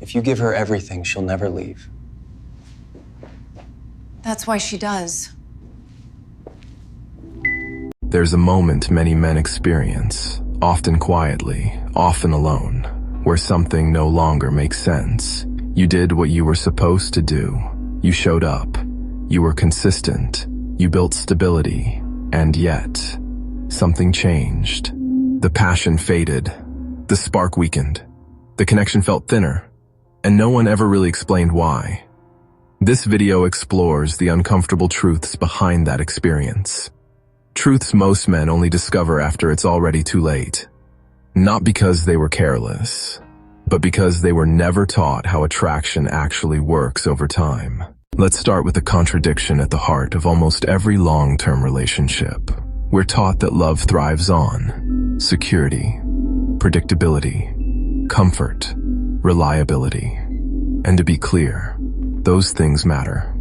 If you give her everything, she'll never leave. That's why she does. There's a moment many men experience, often quietly, often alone, where something no longer makes sense. You did what you were supposed to do. You showed up. You were consistent. You built stability. And yet, something changed. The passion faded. The spark weakened. The connection felt thinner. And no one ever really explained why. This video explores the uncomfortable truths behind that experience. Truths most men only discover after it's already too late. Not because they were careless, but because they were never taught how attraction actually works over time. Let's start with the contradiction at the heart of almost every long-term relationship. We're taught that love thrives on security, predictability, comfort, reliability. And to be clear, those things matter.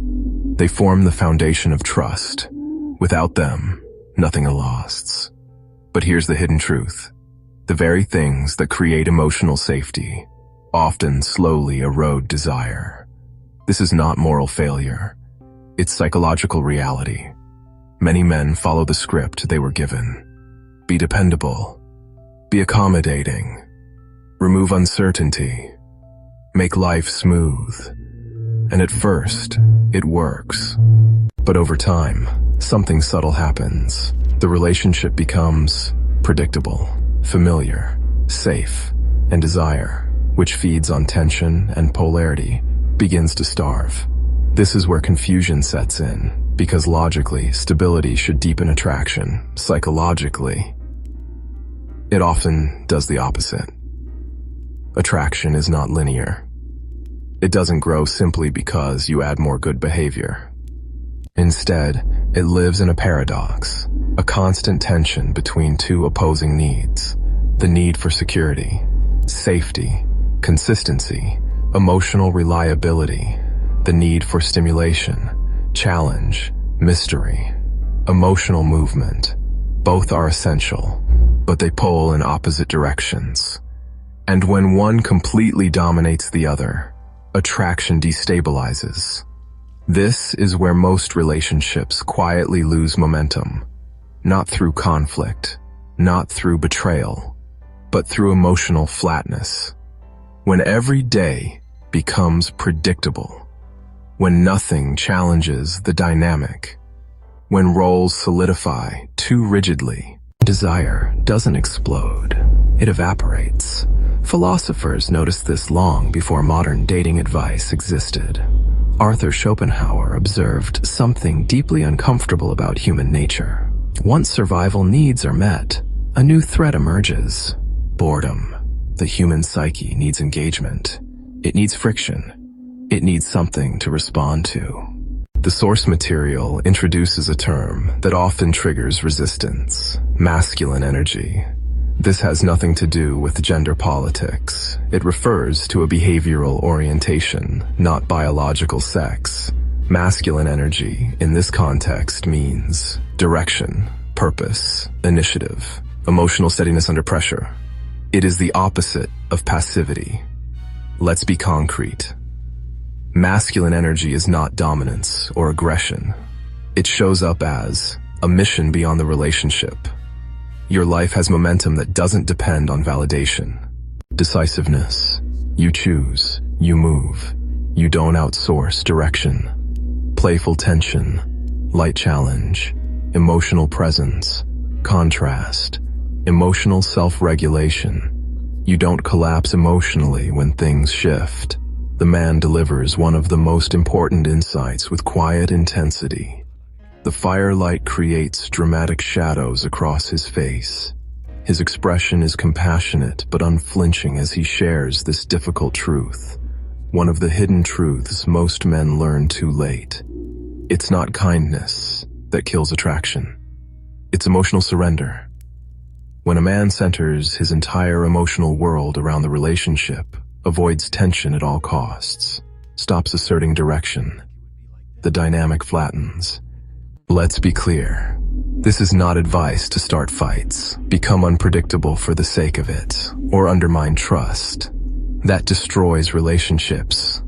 They form the foundation of trust. Without them, nothing lasts. But here's the hidden truth. The very things that create emotional safety often slowly erode desire. This is not moral failure. It's psychological reality. Many men follow the script they were given. Be dependable. Be accommodating. Remove uncertainty. Make life smooth. And at first, it works. But over time, something subtle happens. The relationship becomes predictable, familiar, safe, and desire, which feeds on tension and polarity, begins to starve. This is where confusion sets in, because logically, stability should deepen attraction. Psychologically, it often does the opposite. Attraction is not linear. It doesn't grow simply because you add more good behavior. Instead, it lives in a paradox, a constant tension between two opposing needs: the need for security, safety, consistency, emotional reliability, the need for stimulation, challenge, mystery, emotional movement. Both are essential, but they pull in opposite directions. And when one completely dominates the other, attraction destabilizes. This is where most relationships quietly lose momentum, not through conflict, not through betrayal, but through emotional flatness. When every day becomes predictable, when nothing challenges the dynamic, when roles solidify too rigidly, desire doesn't explode, it evaporates. Philosophers noticed this long before modern dating advice existed. Arthur Schopenhauer observed something deeply uncomfortable about human nature. Once survival needs are met, a new threat emerges: boredom. The human psyche needs engagement. It needs friction. It needs something to respond to. The source material introduces a term that often triggers resistance: masculine energy. This has nothing to do with gender politics. It refers to a behavioral orientation, not biological sex. Masculine energy, in this context, means direction, purpose, initiative, emotional steadiness under pressure. It is the opposite of passivity. Let's be concrete. Masculine energy is not dominance or aggression. It shows up as a mission beyond the relationship. Your life has momentum that doesn't depend on validation. Decisiveness. You choose. You move. You don't outsource direction. Playful tension. Light challenge. Emotional presence. Contrast. Emotional self-regulation. You don't collapse emotionally when things shift. The man delivers one of the most important insights with quiet intensity. The firelight creates dramatic shadows across his face. His expression is compassionate but unflinching as he shares this difficult truth. One of the hidden truths most men learn too late. It's not kindness that kills attraction. It's emotional surrender. When a man centers his entire emotional world around the relationship, avoids tension at all costs, stops asserting direction, the dynamic flattens. Let's be clear. This is not advice to start fights, become unpredictable for the sake of it, or undermine trust. That destroys relationships.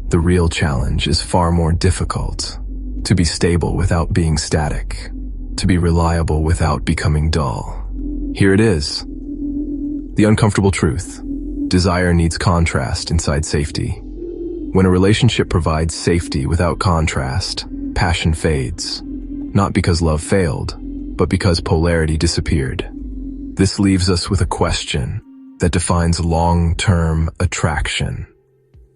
The real challenge is far more difficult. To be stable without being static. To be reliable without becoming dull. Here it is. The uncomfortable truth. Desire needs contrast inside safety. When a relationship provides safety without contrast, passion fades. Not because love failed, but because polarity disappeared. This leaves us with a question that defines long-term attraction.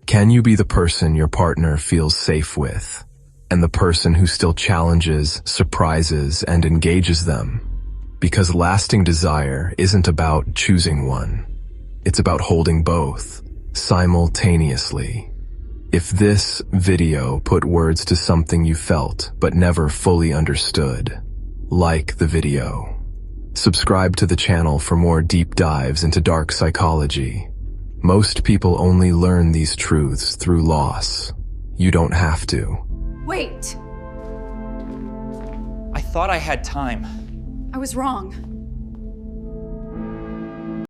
Can you be the person your partner feels safe with, and the person who still challenges, surprises, and engages them? Because lasting desire isn't about choosing one. It's about holding both, simultaneously. If this video put words to something you felt but never fully understood, like the video. Subscribe to the channel for more deep dives into dark psychology. Most people only learn these truths through loss. You don't have to. Wait! I thought I had time. I was wrong.